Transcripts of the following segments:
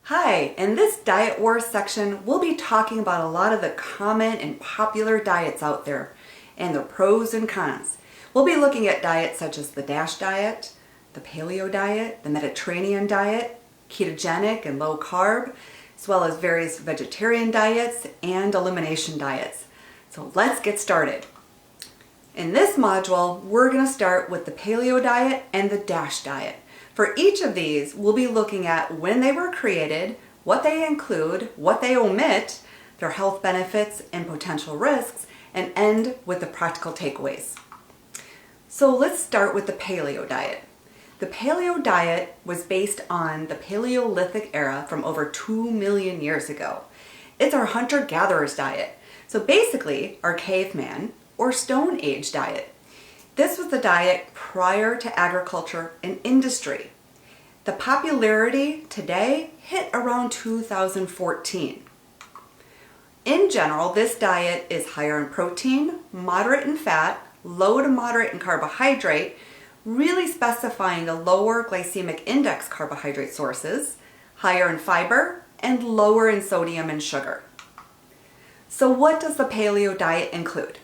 Hi, in this Diet Wars section, we'll be talking about a lot of the common and popular diets out there and their pros and cons. We'll be looking at diets such as the DASH diet, the paleo diet, the Mediterranean diet, ketogenic and low carb, as well as various vegetarian diets and elimination diets. So let's get started. In this module, we're going to start with the paleo diet and the DASH diet. For each of these, we'll be looking at when they were created, what they include, what they omit, their health benefits and potential risks, and end with the practical takeaways. So let's start with the paleo diet. The paleo diet was based on the Paleolithic era from over 2 million years ago. It's our hunter-gatherers diet. So basically, our caveman or Stone Age diet. This was the diet prior to agriculture and industry. The popularity today hit around 2014. In general, this diet is higher in protein, moderate in fat, low to moderate in carbohydrate, really specifying the lower glycemic index carbohydrate sources, higher in fiber, and lower in sodium and sugar. So what does the paleo diet include?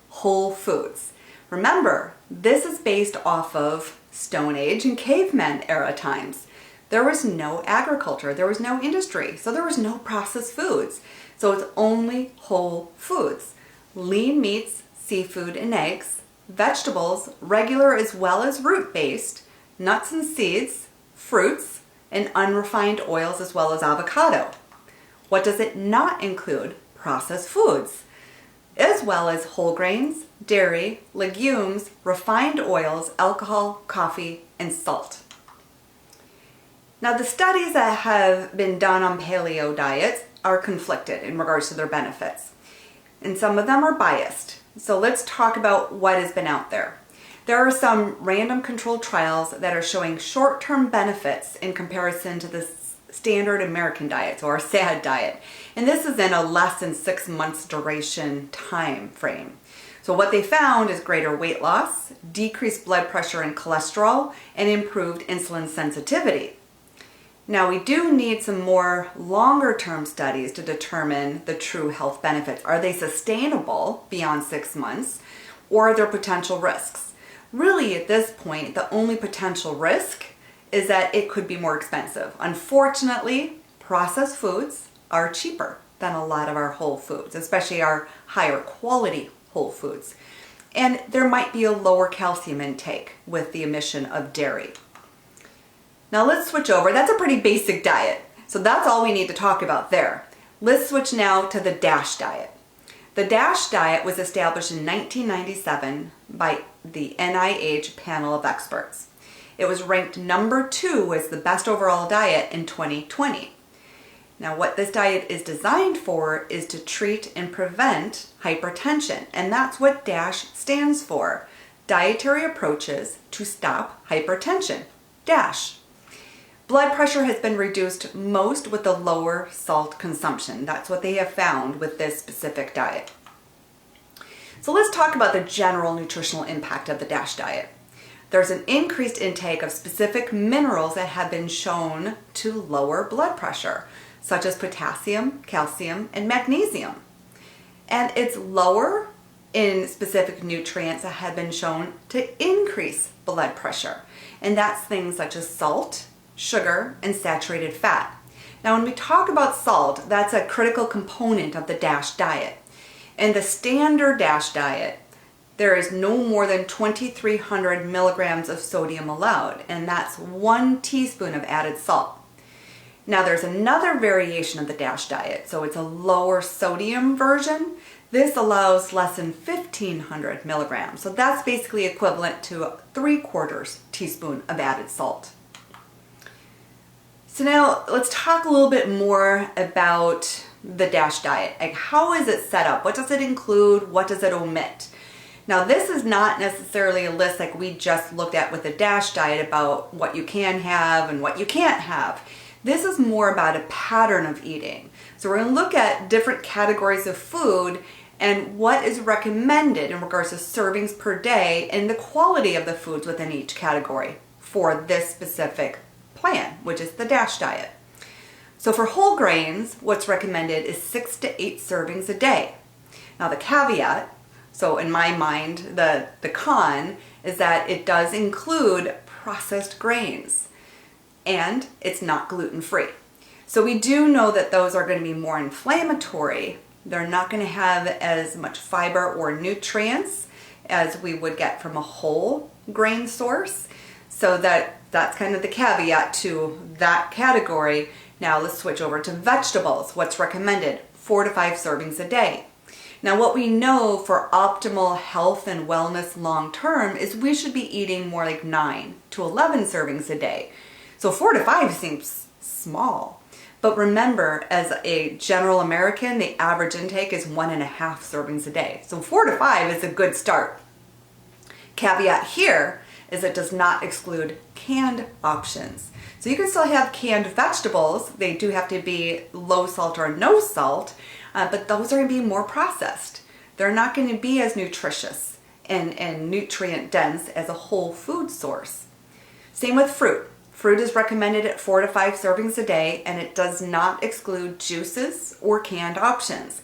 Whole foods. Remember, this is based off of Stone Age and caveman era times. There was no agriculture, there was no industry, so there was no processed foods. So it's only whole foods. Lean meats, seafood and eggs, vegetables, regular as well as root-based, nuts and seeds, fruits, and unrefined oils as well as avocado. What does it not include? Processed foods, as well as whole grains, dairy, legumes, refined oils, alcohol, coffee, and salt. Now, the studies that have been done on paleo diets are conflicted in regards to their benefits, and some of them are biased. So let's talk about what has been out there. There are some random controlled trials that are showing short-term benefits in comparison to the standard American diet, or SAD diet. And this is in a less than 6 months duration time frame. So what they found is greater weight loss, decreased blood pressure and cholesterol, and improved insulin sensitivity. Now we do need some more longer term studies to determine the true health benefits. Are they sustainable beyond 6 months, or are there potential risks? Really at this point, the only potential risk is that it could be more expensive. Unfortunately, processed foods are cheaper than a lot of our whole foods, especially our higher quality whole foods. And there might be a lower calcium intake with the omission of dairy. Now let's switch over. That's a pretty basic diet. So that's all we need to talk about there. Let's switch now to the DASH diet. The DASH diet was established in 1997 by the NIH panel of experts. It was ranked number 2 as the best overall diet in 2020. Now what this diet is designed for is to treat and prevent hypertension, and that's what DASH stands for. Dietary approaches to stop hypertension. DASH. Blood pressure has been reduced most with the lower salt consumption. That's what they have found with this specific diet. So let's talk about the general nutritional impact of the DASH diet. There's an increased intake of specific minerals that have been shown to lower blood pressure, such as potassium, calcium, and magnesium. And it's lower in specific nutrients that have been shown to increase blood pressure. And that's things such as salt, sugar, and saturated fat. Now, when we talk about salt, that's a critical component of the DASH diet. In the standard DASH diet, there is no more than 2,300 milligrams of sodium allowed, and that's 1 teaspoon of added salt. Now there's another variation of the DASH diet, so it's a lower sodium version. This allows less than 1,500 milligrams, so that's basically equivalent to 3/4 teaspoon of added salt. So now let's talk a little bit more about the DASH diet. Like, how is it set up? What does it include? What does it omit? Now this is not necessarily a list like we just looked at with the DASH diet about what you can have and what you can't have. This is more about a pattern of eating. So we're going to look at different categories of food and what is recommended in regards to servings per day and the quality of the foods within each category for this specific plan, which is the DASH diet. So for whole grains, what's recommended is 6 to 8 servings a day. Now the caveat, so in my mind, the con is that it does include processed grains and it's not gluten-free. So we do know that those are going to be more inflammatory. They're not going to have as much fiber or nutrients as we would get from a whole grain source. So that's kind of the caveat to that category. Now let's switch over to vegetables. What's recommended? 4 to 5 servings a day. Now what we know for optimal health and wellness long term is we should be eating more like 9 to 11 servings a day. So 4 to 5 seems small. But remember, as a general American, the average intake is 1.5 servings a day. So 4 to 5 is a good start. Caveat here is it does not exclude canned options. So you can still have canned vegetables. They do have to be low salt or no salt, but those are going to be more processed. They're not going to be as nutritious and nutrient dense as a whole food source. Same with fruit. Fruit is recommended at 4 to 5 servings a day, and it does not exclude juices or canned options.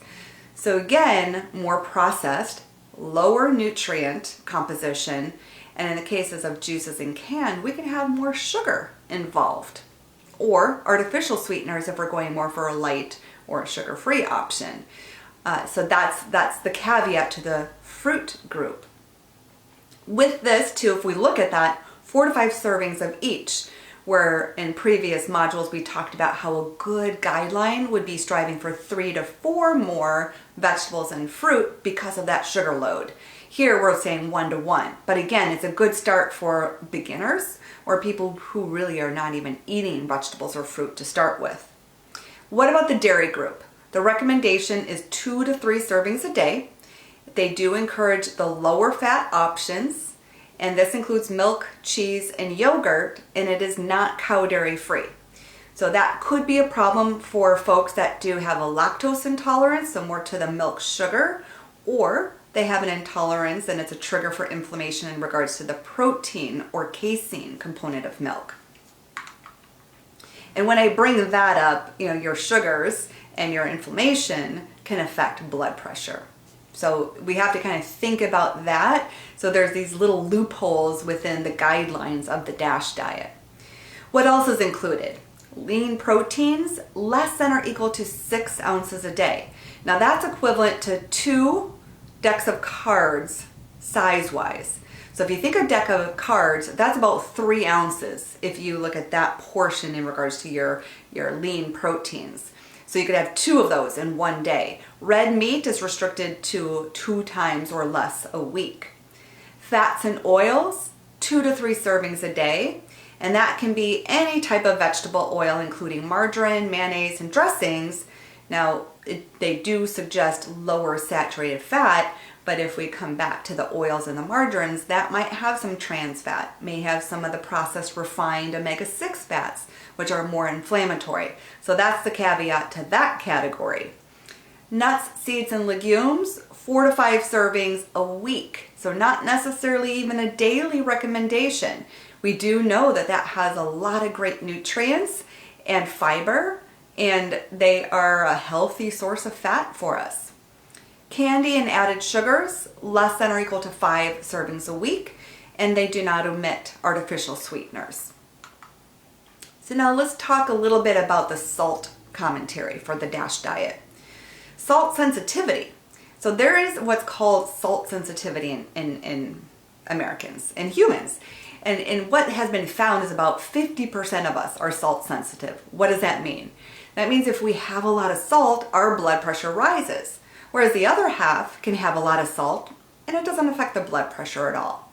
So again, more processed, lower nutrient composition, and in the cases of juices and canned, we can have more sugar involved, or artificial sweeteners if we're going more for a light or a sugar-free option. So that's the caveat to the fruit group. With this too, if we look at that, 4 to 5 servings of each, where in previous modules we talked about how a good guideline would be striving for 3 to 4 more vegetables and fruit because of that sugar load. Here we're saying 1 to 1, but again, it's a good start for beginners or people who really are not even eating vegetables or fruit to start with. What about the dairy group? The recommendation is 2 to 3 servings a day. They do encourage the lower fat options, and this includes milk, cheese, and yogurt, and it is not cow dairy free. So that could be a problem for folks that do have a lactose intolerance, so more to the milk sugar, or they have an intolerance and it's a trigger for inflammation in regards to the protein or casein component of milk. And when I bring that up, your sugars and your inflammation can affect blood pressure. So we have to kind of think about that. So there's these little loopholes within the guidelines of the DASH diet. What else is included? Lean proteins, less than or equal to 6 ounces a day. Now that's equivalent to 2 decks of cards size-wise. So if you think a deck of cards, that's about 3 ounces if you look at that portion in regards to your lean proteins. So you could have 2 of those in one day. Red meat is restricted to 2 times or less a week. Fats and oils, 2 to 3 servings a day. And that can be any type of vegetable oil, including margarine, mayonnaise, and dressings. Now, they do suggest lower saturated fat, but if we come back to the oils and the margarines, that might have some trans fat, may have some of the processed refined omega-6 fats, which are more inflammatory. So that's the caveat to that category. Nuts, seeds, and legumes, 4 to 5 servings a week. So not necessarily even a daily recommendation. We do know that that has a lot of great nutrients and fiber, and they are a healthy source of fat for us. Candy and added sugars, less than or equal to 5 servings a week, and they do not omit artificial sweeteners. So now let's talk a little bit about the salt commentary for the DASH diet. Salt sensitivity. So there is what's called salt sensitivity in Americans and humans. And what has been found is about 50% of us are salt sensitive. What does that mean? That means if we have a lot of salt, our blood pressure rises. Whereas the other half can have a lot of salt and it doesn't affect the blood pressure at all.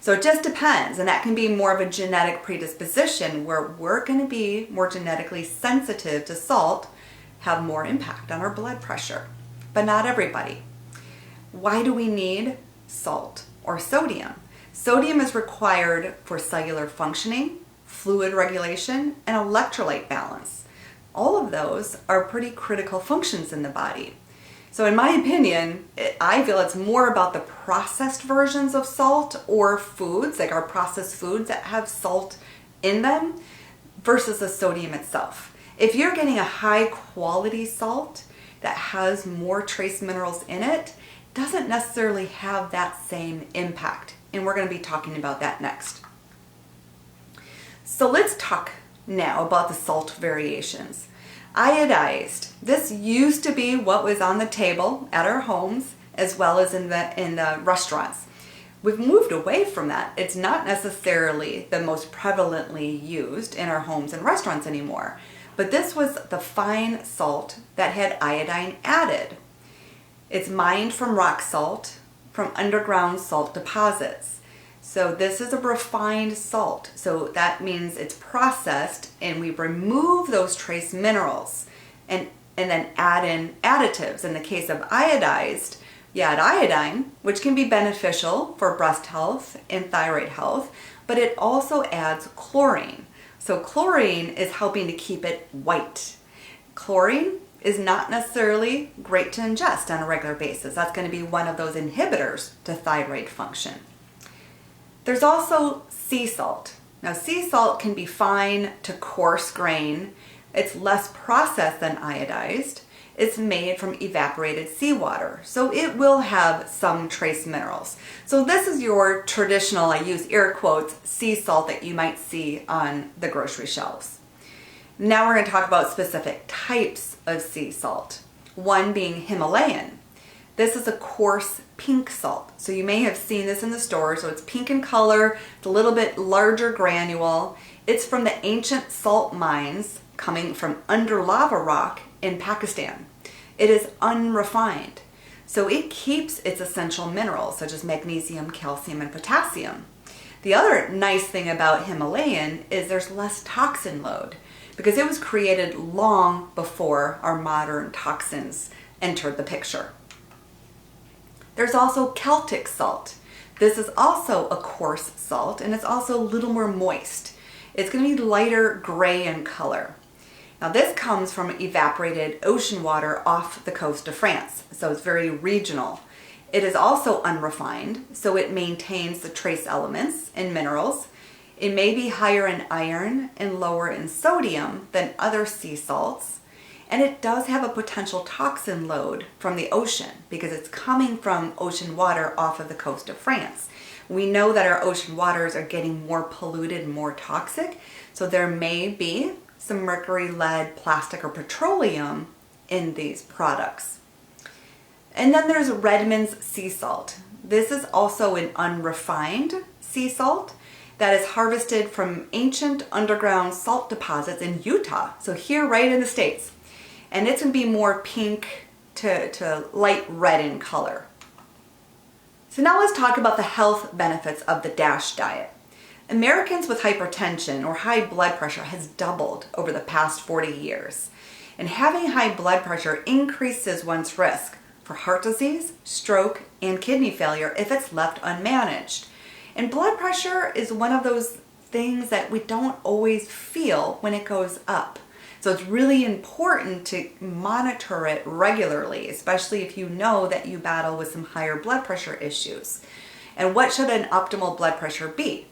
So it just depends, and that can be more of a genetic predisposition where we're going to be more genetically sensitive to salt, have more impact on our blood pressure. But not everybody. Why do we need salt or sodium? Sodium is required for cellular functioning, fluid regulation, and electrolyte balance. All of those are pretty critical functions in the body. So in my opinion, I feel it's more about the processed versions of salt or foods, like our processed foods that have salt in them, versus the sodium itself. If you're getting a high quality salt that has more trace minerals in it, doesn't necessarily have that same impact. And we're going to be talking about that next. So let's talk now about the salt variations. Iodized. This used to be what was on the table at our homes as well as in the restaurants. We've moved away from that. It's not necessarily the most prevalently used in our homes and restaurants anymore. But this was the fine salt that had iodine added. It's mined from rock salt, from underground salt deposits. So this is a refined salt. So that means it's processed and we remove those trace minerals and then add in additives. In the case of iodized, you add iodine, which can be beneficial for breast health and thyroid health, but it also adds chlorine. So chlorine is helping to keep it white. Chlorine is not necessarily great to ingest on a regular basis. That's going to be one of those inhibitors to thyroid function. There's also sea salt. Now, sea salt can be fine to coarse grain. It's less processed than iodized. It's made from evaporated seawater, so it will have some trace minerals. So this is your traditional, I use air quotes, sea salt that you might see on the grocery shelves. Now we're going to talk about specific types of sea salt. One being Himalayan. This is a coarse pink salt. So you may have seen this in the store. So it's pink in color, it's a little bit larger granule. It's from the ancient salt mines coming from under lava rock in Pakistan. It is unrefined. So it keeps its essential minerals such as magnesium, calcium, and potassium. The other nice thing about Himalayan is there's less toxin load because it was created long before our modern toxins entered the picture. There's also Celtic salt. This is also a coarse salt and it's also a little more moist. It's going to be lighter gray in color. Now this comes from evaporated ocean water off the coast of France, so it's very regional. It is also unrefined, so it maintains the trace elements and minerals. It may be higher in iron and lower in sodium than other sea salts. And it does have a potential toxin load from the ocean because it's coming from ocean water off of the coast of France. We know that our ocean waters are getting more polluted, more toxic, so there may be some mercury, lead, plastic, or petroleum in these products. And then there's Redmond's sea salt. This is also an unrefined sea salt that is harvested from ancient underground salt deposits in Utah, so here right in the States. And it's going to be more pink to light red in color. So now let's talk about the health benefits of the DASH diet. Americans with hypertension or high blood pressure has doubled over the past 40 years. And having high blood pressure increases one's risk for heart disease, stroke, and kidney failure if it's left unmanaged. And blood pressure is one of those things that we don't always feel when it goes up. So it's really important to monitor it regularly, especially if you know that you battle with some higher blood pressure issues. And what should an optimal blood pressure be?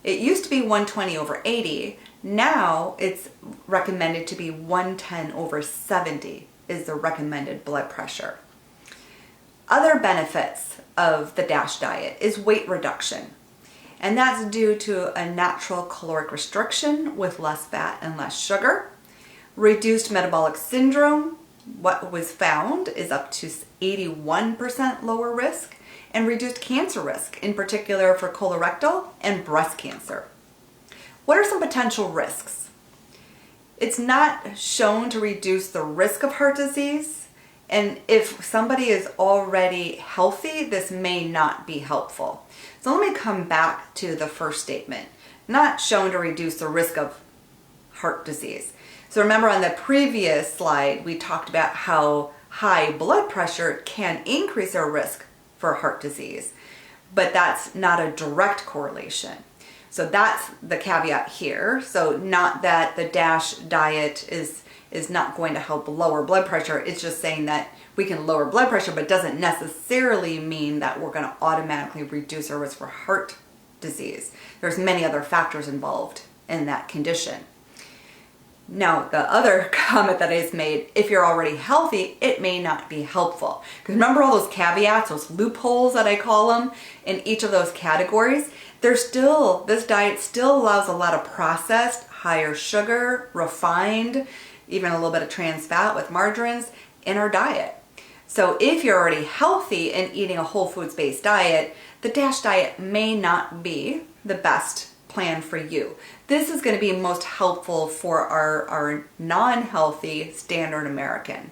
It used to be 120/80. Now it's recommended to be 110/70 is the recommended blood pressure. Other benefits of the DASH diet is weight reduction. And that's due to a natural caloric restriction with less fat and less sugar. Reduced metabolic syndrome, what was found is up to 81% lower risk, and reduced cancer risk, in particular for colorectal and breast cancer. What are some potential risks? It's not shown to reduce the risk of heart disease, and if somebody is already healthy, this may not be helpful. So let me come back to the first statement. Not shown to reduce the risk of heart disease. So remember on the previous slide, we talked about how high blood pressure can increase our risk for heart disease, but that's not a direct correlation. So that's the caveat here. So not that the DASH diet is not going to help lower blood pressure. It's just saying that we can lower blood pressure, but doesn't necessarily mean that we're going to automatically reduce our risk for heart disease. There's many other factors involved in that condition. Now, the other comment that is made, if you're already healthy, it may not be helpful. Because remember all those caveats, those loopholes that I call them in each of those categories? This diet still allows a lot of processed, higher sugar, refined, even a little bit of trans fat with margarines in our diet. So if you're already healthy and eating a whole foods based diet, the DASH diet may not be the best plan for you. This is going to be most helpful for our non-healthy standard American.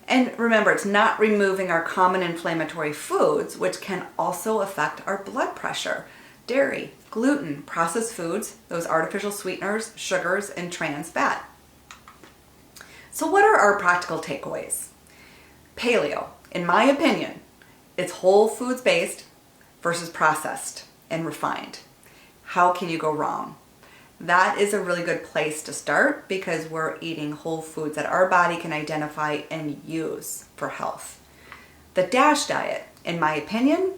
And remember, it's not removing our common inflammatory foods, which can also affect our blood pressure. Dairy, gluten, processed foods, those artificial sweeteners, sugars, and trans fat. So what are our practical takeaways? Paleo, in my opinion, it's whole foods based versus processed and refined. How can you go wrong? That is a really good place to start because we're eating whole foods that our body can identify and use for health. The DASH diet, in my opinion,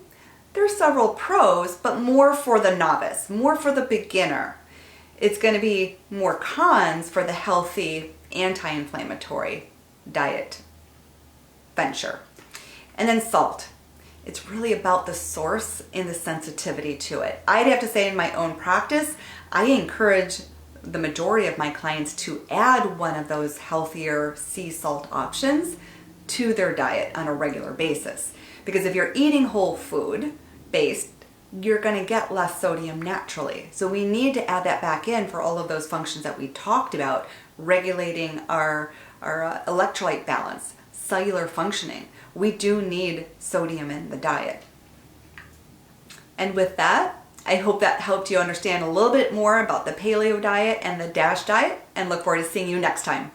there's several pros, but more for the novice, more for the beginner. It's going to be more cons for the healthy, anti-inflammatory diet venture. And then salt. It's really about the source and the sensitivity to it. I'd have to say in my own practice, I encourage the majority of my clients to add one of those healthier sea salt options to their diet on a regular basis. Because if you're eating whole food based, you're going to get less sodium naturally. So we need to add that back in for all of those functions that we talked about, regulating our electrolyte balance, cellular functioning. We do need sodium in the diet. And with that, I hope that helped you understand a little bit more about the paleo diet and the DASH diet, and look forward to seeing you next time.